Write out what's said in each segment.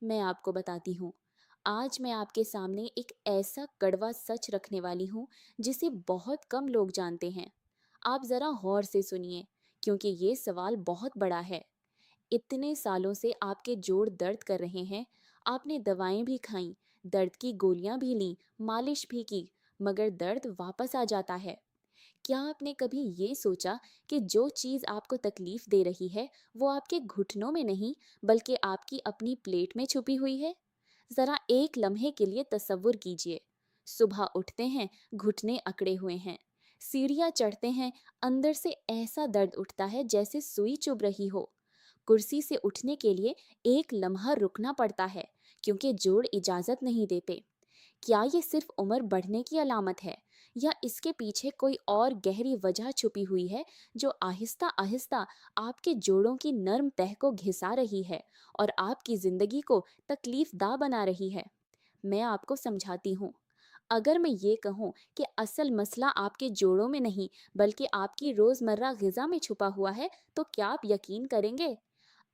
मैं आपको बताती हूँ। आज मैं आपके सामने एक ऐसा कड़वा सच रखने वाली हूँ जिसे बहुत कम लोग जानते हैं। आप ज़रा गौर से सुनिए, क्योंकि ये सवाल बहुत बड़ा है। इतने सालों से आपके जोड़ दर्द कर रहे हैं, आपने दवाएं भी खाई, दर्द की गोलियां भी लीं, मालिश भी की, मगर दर्द वापस आ जाता है। क्या आपने कभी ये सोचा कि जो चीज़ आपको तकलीफ दे रही है, वो आपके घुटनों में नहीं, बल्कि आपकी अपनी प्लेट में छुपी हुई है? ज़रा एक लम्हे के लिए तसव्वुर कीजिए। सुबह उठते हैं, घुटने अकड़े हुए हैं। सीढ़ियाँ चढ़ते हैं, अंदर से ऐसा दर्द उठता है जैसे सुई चुभ रही हो। कुर्सी से उठने के लिए एक लम्हा रुकना पड़ता है, क्योंकि जोड़ इजाज़त नहीं देते। क्या ये सिर्फ उम्र बढ़ने की अलामत है, या इसके पीछे कोई और गहरी वजह छुपी हुई है जो आहिस्ता आहिस्ता आपके जोड़ों की नर्म तह को घिसा रही है और आपकी जिंदगी को तकलीफ बना रही है? मैं आपको समझाती हूँ। अगर मैं ये कहूँ कि असल मसला आपके जोड़ों में नहीं, बल्कि आपकी रोज़मर्रा ग़िज़ा में छुपा हुआ है, तो क्या आप यकीन करेंगे?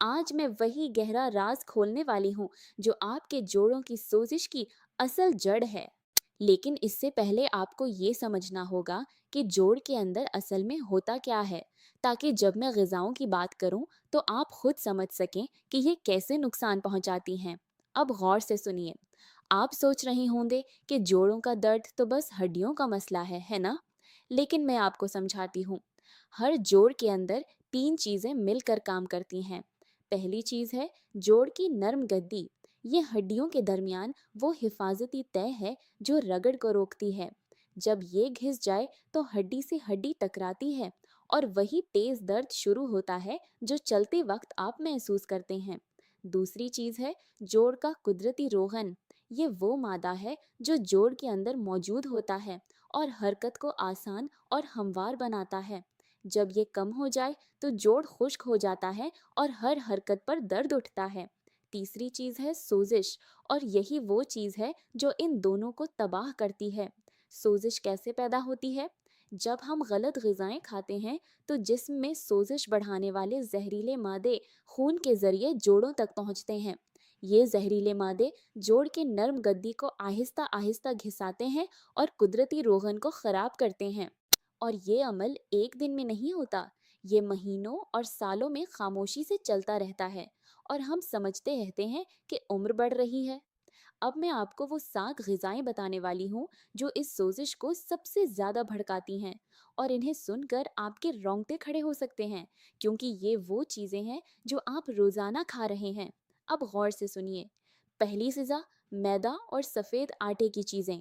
आज मैं वही गहरा राज खोलने वाली हूँ जो आपके जोड़ों की सोजिश की असल जड़ है। लेकिन इससे पहले आपको ये समझना होगा कि जोड़ के अंदर असल में होता क्या है, ताकि जब मैं ग़िज़ाओं की बात करूं तो आप खुद समझ सकें कि ये कैसे नुकसान पहुंचाती हैं। अब गौर से सुनिए। आप सोच रहे होंगे कि जोड़ों का दर्द तो बस हड्डियों का मसला है ना? लेकिन मैं आपको समझाती हूँ। हर जोड़ के अंदर तीन चीज़ें मिलकर काम करती हैं। पहली चीज़ है जोड़ की नर्म गद्दी। ये हड्डियों के दरमियान वो हिफाजती तय है जो रगड़ को रोकती है। जब ये घिस जाए तो हड्डी से हड्डी टकराती है, और वही तेज दर्द शुरू होता है जो चलते वक्त आप महसूस करते हैं। दूसरी चीज है जोड़ का कुदरती रोगन। ये वो मादा है जो जोड़ के अंदर मौजूद होता है और हरकत को आसान और हमवार बनाता है। जब ये कम हो जाए तो जोड़ खुश्क हो जाता है और हर हरकत पर दर्द उठता है। तीसरी चीज है सोजिश, और यही वो चीज है जो इन दोनों को तबाह करती है। सोजिश कैसे पैदा होती है? जब हम गलत ग़िज़ाएं खाते हैं तो जिस्म में सोजिश बढ़ाने वाले जहरीले मादे खून के जरिए जोड़ों तक पहुंचते हैं। ये जहरीले मादे जोड़ के नर्म गद्दी को आहिस्ता आहिस्ता घिसाते हैं और कुदरती रोगन को खराब करते हैं। और ये अमल एक दिन में नहीं होता, ये महीनों और सालों में खामोशी से चलता रहता है, और हम समझते रहते हैं कि उम्र बढ़ रही है। अब मैं आपको वो 7 ग़िज़ाएं बताने वाली हूँ जो इस सोजिश को सबसे ज़्यादा भड़काती हैं, और इन्हें सुनकर आपके रोंगटे खड़े हो सकते हैं, क्योंकि ये वो चीज़ें हैं जो आप रोज़ाना खा रहे हैं। अब गौर से सुनिए। पहली सज़ा, मैदा और सफ़ेद आटे की चीज़ें।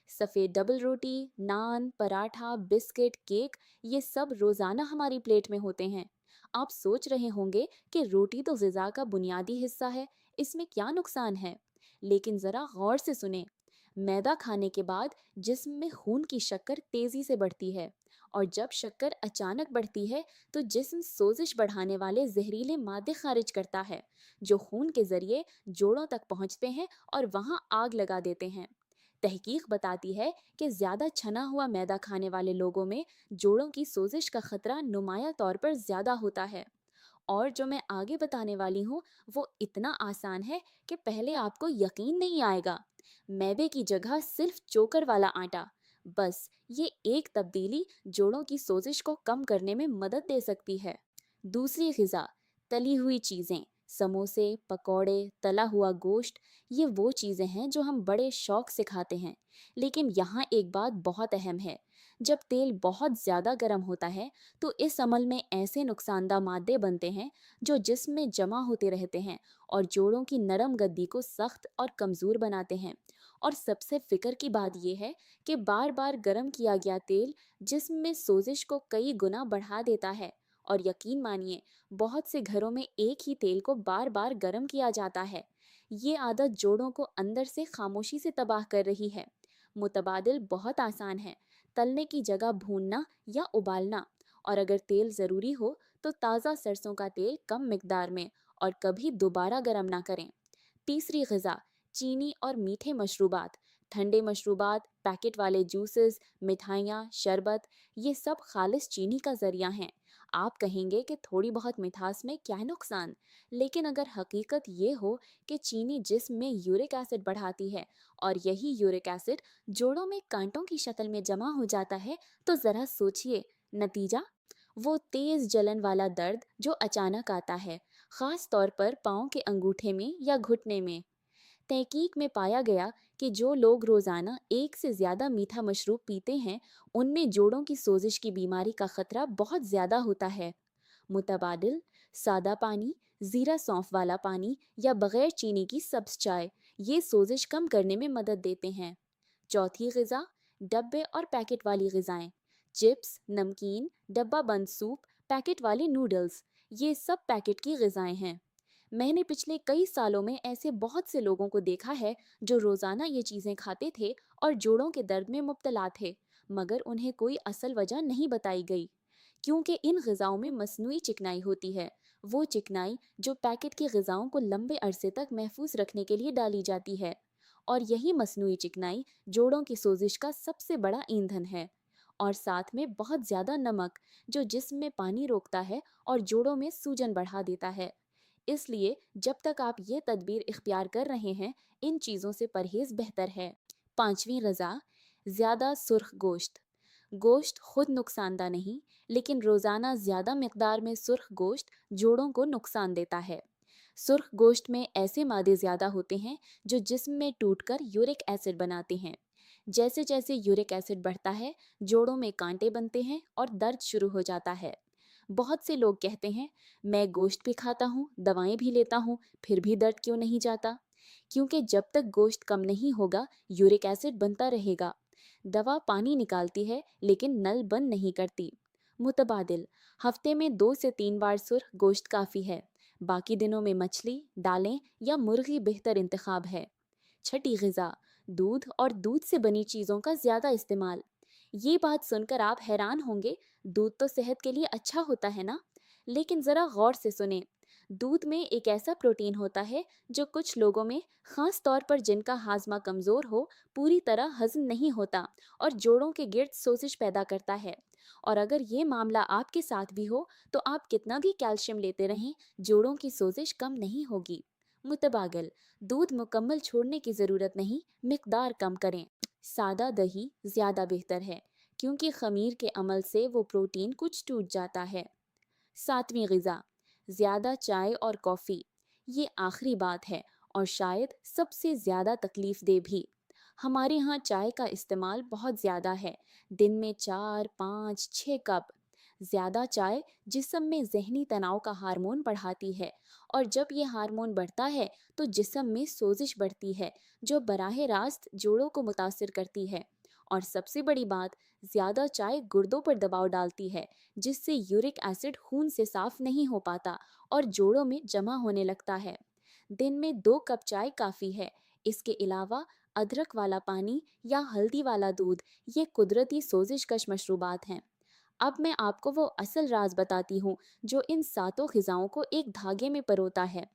सफ़ेद डबल रोटी, नान, पराठा, बिस्किट, केक, ये सब रोज़ाना हमारी प्लेट में होते हैं। आप सोच रहे होंगे कि रोटी तो ग़िज़ा का बुनियादी हिस्सा है, इसमें क्या नुकसान है? लेकिन ज़रा गौर से सुने। मैदा खाने के बाद जिस्म में खून की शक्कर तेज़ी से बढ़ती है, और जब शक्कर अचानक बढ़ती है तो जिस्म सोजिश बढ़ाने वाले जहरीले मादे खारिज करता है, जो खून के ज़रिए जोड़ों तक पहुंचते हैं और वहां आग लगा देते हैं। तहकीक बताती है कि ज़्यादा छना हुआ मैदा खाने वाले लोगों में जोड़ों की सोजिश का खतरा नुमाया तौर पर ज़्यादा होता है। और जो मैं आगे बताने वाली हूँ वो इतना आसान है कि पहले आपको यकीन नहीं आएगा। मैदे की जगह सिर्फ चोकर वाला आटा। बस ये एक तब्दीली जोड़ों की सोजिश को कम करने में मदद दे सकती है। दूसरी ग़िज़ा, तली हुई चीज़ें। समोसे, पकौड़े, तला हुआ गोश्त, ये वो चीज़ें हैं जो हम बड़े शौक से खाते हैं। लेकिन यहाँ एक बात बहुत अहम है। जब तेल बहुत ज़्यादा गर्म होता है तो इस अमल में ऐसे नुकसानदा मादे बनते हैं जो जिस्म में जमा होते रहते हैं और जोड़ों की नरम गद्दी को सख्त और कमज़ोर बनाते हैं। और सबसे फिक्र की बात यह है कि बार बार गर्म किया गया तेल जिस्म में सोजिश को कई गुना बढ़ा देता है। और यकीन मानिए, बहुत से घरों में एक ही तेल को बार बार गर्म किया जाता है। ये आदत जोड़ों को अंदर से खामोशी से तबाह कर रही है। मुतबादिल बहुत आसान है। तलने की जगह भूनना या उबालना, और अगर तेल ज़रूरी हो तो ताज़ा सरसों का तेल कम मिकदार में, और कभी दोबारा गर्म ना करें। तीसरी ग़िज़ा, चीनी और मीठे मशरूबात। ठंडे मशरूबात, पैकेट वाले जूसेस, मिठाइयाँ, शरबत, ये सब खालिस चीनी का ज़रिया हैं। आप कहेंगे कि थोड़ी बहुत मिठास में क्या नुकसान, लेकिन अगर हकीकत ये हो कि चीनी जिस्म में यूरिक एसिड बढ़ाती है और यही यूरिक एसिड जोड़ों में कांटों की शक्ल में जमा हो जाता है, तो जरा सोचिए नतीजा। वो तेज जलन वाला दर्द जो अचानक आता है, खास तौर पर पाँव के अंगूठे में या घुटने में। तहकीक में पाया गया कि जो लोग रोजाना एक से ज्यादा मीठा मशरूब पीते हैं, उनमें जोड़ों की सोजिश की बीमारी का खतरा बहुत ज्यादा होता है। मुतबादिल, सादा पानी, जीरा सौंफ वाला पानी या बगैर चीनी की सब्ज चाय, ये सोजिश कम करने में मदद देते हैं। चौथी ग़िज़ा, डब्बे और पैकेट वाली ग़िज़ाएँ। चिप्स, नमकीन, डब्बा बंद सूप, पैकेट वाले नूडल्स, ये सब पैकेट की ग़िज़ाएँ हैं। मैंने पिछले कई सालों में ऐसे बहुत से लोगों को देखा है जो रोज़ाना ये चीज़ें खाते थे और जोड़ों के दर्द में मुब्तला थे, मगर उन्हें कोई असल वजह नहीं बताई गई। क्योंकि इन ग़िज़ाओं में मस्नूई चिकनाई होती है, वो चिकनाई जो पैकेट की ग़िज़ाओं को लंबे अरसे तक महफूज रखने के लिए डाली जाती है। और यही मस्नूई चिकनाई जोड़ों की सोजिश का सबसे बड़ा ईंधन है। और साथ में बहुत ज़्यादा नमक, जो जिस्म में पानी रोकता है और जोड़ों में सूजन बढ़ा देता है। इसलिए जब तक आप ये तदबीर इख्तियार कर रहे हैं, इन चीज़ों से परहेज़ बेहतर है। पांचवीं रज़ा, ज़्यादा सुर्ख गोश्त। गोश्त खुद नुकसानदा नहीं, लेकिन रोज़ाना ज़्यादा मिकदार में सुर्ख गोश्त जोड़ों को नुकसान देता है। सुर्ख गोश्त में ऐसे मादे ज़्यादा होते हैं जो जिस्म में टूटकर यूरिक एसिड बनाते हैं। जैसे जैसे यूरिक एसिड बढ़ता है, जोड़ों में कांटे बनते हैं और दर्द शुरू हो जाता है। बहुत से लोग कहते हैं, मैं गोश्त भी खाता हूँ, दवाएं भी लेता हूँ, फिर भी दर्द क्यों नहीं जाता? क्योंकि जब तक गोश्त कम नहीं होगा, यूरिक एसिड बनता रहेगा। दवा पानी निकालती है, लेकिन नल बंद नहीं करती। मुतबादिल, हफ्ते में 2 से 3 बार सुर्ख गोश्त काफ़ी है। बाकी दिनों में मछली, दालें या मुर्गी बेहतर इंतखाब है। छठी ग़िज़ा, दूध और दूध से बनी चीज़ों का ज़्यादा इस्तेमाल। ये बात सुनकर आप हैरान होंगे, दूध तो सेहत के लिए अच्छा होता है ना? लेकिन ज़रा गौर से सुने। दूध में एक ऐसा प्रोटीन होता है जो कुछ लोगों में, ख़ास तौर पर जिनका हाजमा कमज़ोर हो, पूरी तरह हज़म नहीं होता और जोड़ों के गिर्द सोजिश पैदा करता है। और अगर ये मामला आपके साथ भी हो, तो आप कितना भी कैल्शियम लेते रहें, जोड़ों की सोजिश कम नहीं होगी। मुतबागल, दूध मुकम्मल छोड़ने की ज़रूरत नहीं, मिकदार कम करें। सादा दही ज़्यादा बेहतर है, क्योंकि खमीर के अमल से वो प्रोटीन कुछ टूट जाता है। सातवीं ग़िज़ा, ज़्यादा चाय और कॉफ़ी। ये आखिरी बात है और शायद सबसे ज़्यादा तकलीफ़ दे भी। हमारे यहाँ चाय का इस्तेमाल बहुत ज़्यादा है, दिन में 4, 5, 6 कप। ज़्यादा चाय जिस्म में ज़हनी तनाव का हार्मोन बढ़ाती है, और जब ये हार्मोन बढ़ता है तो जिस्म में सोजिश बढ़ती है, जो बराह रास्त जोड़ों को मुतासिर करती है। और सबसे बड़ी बात, ज़्यादा चाय गुर्दों पर दबाव डालती है, जिससे यूरिक एसिड खून से साफ नहीं हो पाता और जोड़ों में जमा होने लगता है। दिन में 2 कप चाय काफ़ी है। इसके अलावा अदरक वाला पानी या हल्दी वाला दूध, ये कुदरती सोजिश कश मशरूबात हैं। अब मैं आपको वो असल राज बताती हूँ जो इन सातों ग़िज़ाओं को एक धागे में परोता है।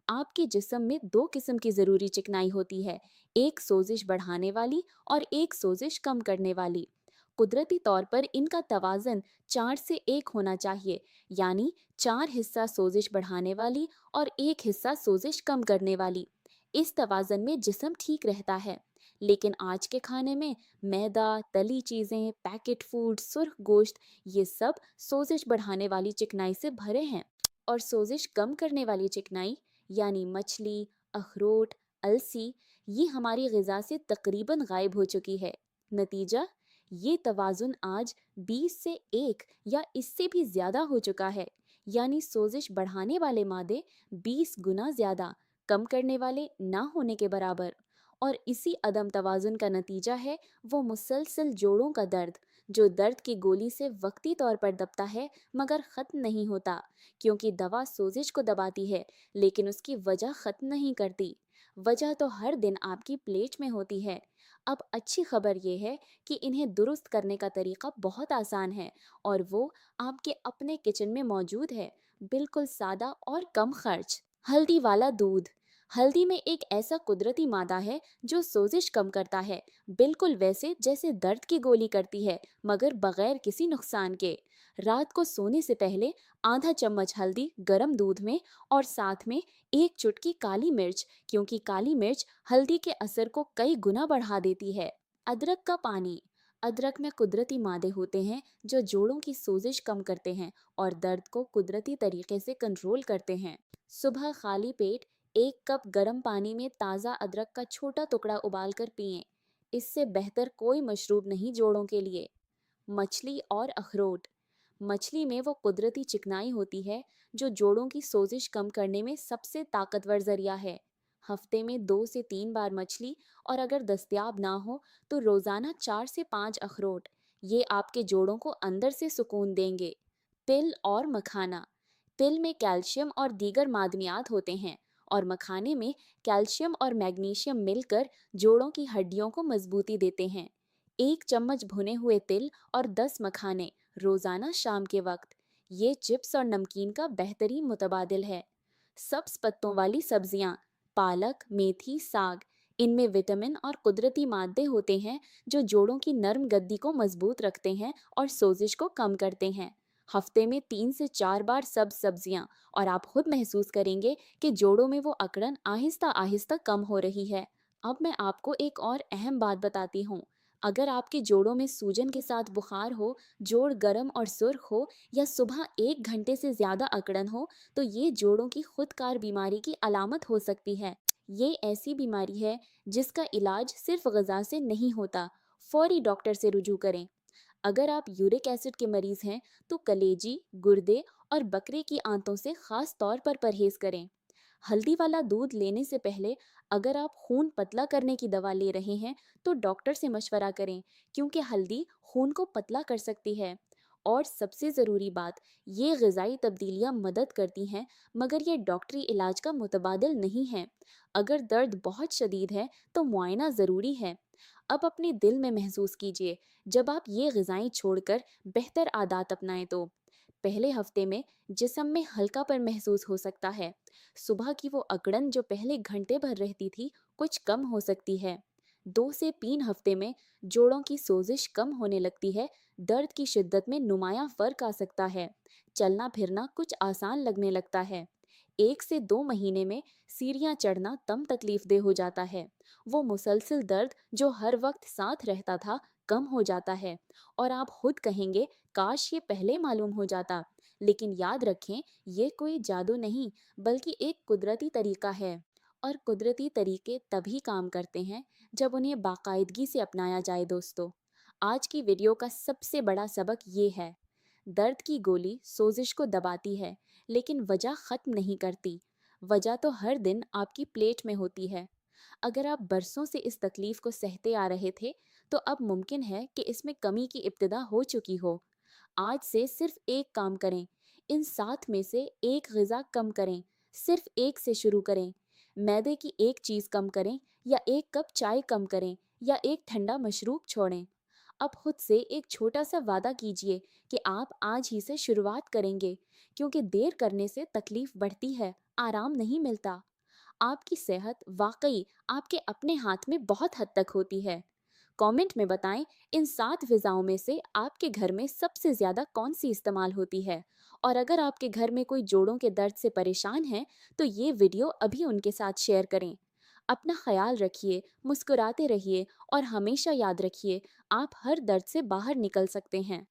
आपके जिस्म में 2 किस्म की ज़रूरी चिकनाई होती है, एक सोजिश बढ़ाने वाली और एक सोजिश कम करने वाली। कुदरती तौर पर इनका तवाज़न 4 से 1 होना चाहिए, यानी 4 हिस्सा सोजिश बढ़ाने वाली और 1 हिस्सा सोजिश कम करने वाली। इस तवाज़न में जिस्म ठीक रहता है। लेकिन आज के खाने में मैदा, तली चीज़ें, पैकेट फूड, सुर्ख गोश्त, ये सब सोजिश बढ़ाने वाली चिकनाई से भरे हैं। और सोजिश कम करने वाली चिकनाई, यानी मछली, अखरोट, अलसी, ये हमारी ग़िज़ा से तकरीबन गायब हो चुकी है। नतीजा, ये तवाज़ुन आज 20 से 1 या इससे भी ज़्यादा हो चुका है, यानी सोजिश बढ़ाने वाले मादे 20 गुना ज़्यादा, कम करने वाले ना होने के बराबर। और इसी अदम तवाज़ुन का नतीजा है वो मुसलसल जोड़ों का दर्द, जो दर्द की गोली से वक्ती तौर पर दबता है मगर ख़त्म नहीं होता, क्योंकि दवा सोजिश को दबाती है, लेकिन उसकी वजह ख़त्म नहीं करती। वजह तो हर दिन आपकी प्लेट में होती है। अब अच्छी खबर ये है कि इन्हें दुरुस्त करने का तरीका बहुत आसान है, और वो आपके अपने किचन में मौजूद है, बिल्कुल सादा और कम खर्च। हल्दी वाला दूध। हल्दी में एक ऐसा कुदरती मादा है जो सोजिश कम करता है, बिल्कुल वैसे जैसे दर्द की गोली करती है, मगर बगैर किसी नुकसान के। रात को सोने से पहले आधा चम्मच हल्दी गरम दूध में, और साथ में एक चुटकी काली मिर्च, क्योंकि काली मिर्च हल्दी के असर को कई गुना बढ़ा देती है। अदरक का पानी। अदरक में कुदरती मादे होते हैं जो जोड़ों की सोजिश कम करते हैं और दर्द को कुदरती तरीके से कंट्रोल करते हैं। सुबह खाली पेट 1 कप गर्म पानी में ताज़ा अदरक का छोटा टुकड़ा उबालकर पिएं। इससे बेहतर कोई मशरूब नहीं जोड़ों के लिए। मछली और अखरोट। मछली में वो कुदरती चिकनाई होती है जो जोड़ों की सोजिश कम करने में सबसे ताकतवर जरिया है। हफ्ते में 2 से 3 बार मछली, और अगर दस्तयाब ना हो तो रोजाना 4 से 5 अखरोट। ये आपके जोड़ों को अंदर से सुकून देंगे। तिल और मखाना। तिल में कैल्शियम और दीगर मादनियात होते हैं, और मखाने में कैल्शियम और मैग्नीशियम मिलकर जोड़ों की हड्डियों को मजबूती देते हैं। 1 चम्मच भुने हुए तिल और 10 मखाने रोजाना शाम के वक्त। ये चिप्स और नमकीन का बेहतरीन मुतबादिल है। सब्ज पत्तों वाली सब्जियां, पालक, मेथी, साग। इनमें विटामिन और कुदरती मादे होते हैं जो जोड़ों की नर्म गद्दी को मजबूत रखते हैं और सोजिश को कम करते हैं। हफ्ते में 3 से 4 बार सब्ज सब्जियां, और आप खुद महसूस करेंगे कि जोड़ों में वो अकड़न आहिस्ता आहिस्ता कम हो रही है। अब मैं आपको एक और अहम बात बताती हूँ। अगर आपके जोड़ों में सूजन के साथ बुखार हो, जोड़ गर्म और सुर्ख हो, या सुबह 1 घंटे से ज़्यादा अकड़न हो, तो ये जोड़ों की खुदकार बीमारी की अलामत हो सकती है। ये ऐसी बीमारी है जिसका इलाज सिर्फ ग़िज़ा से नहीं होता। फौरी डॉक्टर से रुजू करें। अगर आप यूरिक एसिड के मरीज हैं तो कलेजी, गुर्दे और बकरे की आंतों से खास तौर पर परहेज करें। हल्दी वाला दूध लेने से पहले अगर आप खून पतला करने की दवा ले रहे हैं तो डॉक्टर से मशवरा करें, क्योंकि हल्दी खून को पतला कर सकती है। और सबसे ज़रूरी बात, ये ग़िज़ाई तब्दीलियाँ मदद करती हैं, मगर ये डॉक्टरी इलाज का मुतबादिल नहीं है। अगर दर्द बहुत शदीद है तो मुआयना ज़रूरी है। अब अपने दिल में महसूस कीजिए, जब आप ये ग़िज़ाएँ छोड़कर बेहतर आदत अपनाएं तो पहले हफ्ते में जिस्म में हल्कापन महसूस हो सकता है। सुबह की वो अकड़न जो पहले घंटे भर रहती थी, कुछ कम हो सकती है। 2 से 3 हफ्ते में जोड़ों की सोजिश कम होने लगती है। दर्द की शिद्दत में नुमाया फर्क आ सकता है। चलना फिरना कुछ आसान लगने लगता है। 1 से 2 महीने में सीढ़ियाँ चढ़ना तम तकलीफ दे हो जाता है। वो मुसलसल दर्द जो हर वक्त साथ रहता था कम हो जाता है, और आप खुद कहेंगे काश ये पहले मालूम हो जाता। लेकिन याद रखें, ये कोई जादू नहीं, बल्कि एक कुदरती तरीका है। और कुदरती तरीके तभी काम करते हैं जब उन्हें बाकायदगी से अपनाया जाए दोस्तों। आज की वीडियो का सबसे बड़ा सबक ये है, दर्द की गोली सोजिश को दबाती है, लेकिन वजह ख़त्म नहीं करती। वजह तो हर दिन आपकी प्लेट में होती है। अगर आप बरसों से इस तकलीफ को सहते आ रहे थे, तो अब मुमकिन है कि इसमें कमी की इब्तिदा हो चुकी हो। आज से सिर्फ एक काम करें, इन 7 में से एक ग़िज़ा कम करें। सिर्फ एक से शुरू करें। मैदे की एक चीज़ कम करें, या 1 कप चाय कम करें, या एक ठंडा मशरूब छोड़ें। अब खुद से एक छोटा सा वादा कीजिए कि आप आज ही से शुरुआत करेंगे, क्योंकि देर करने से तकलीफ बढ़ती है, आराम नहीं मिलता। आपकी सेहत वाकई आपके अपने हाथ में बहुत हद तक होती है। कमेंट में बताएं, इन 7 ग़िज़ाओं में से आपके घर में सबसे ज़्यादा कौन सी इस्तेमाल होती है। और अगर आपके घर में कोई जोड़ों के दर्द से परेशान है तो ये वीडियो अभी उनके साथ शेयर करें। अपना ख्याल रखिए, मुस्कुराते रहिए, और हमेशा याद रखिए, आप हर दर्द से बाहर निकल सकते हैं।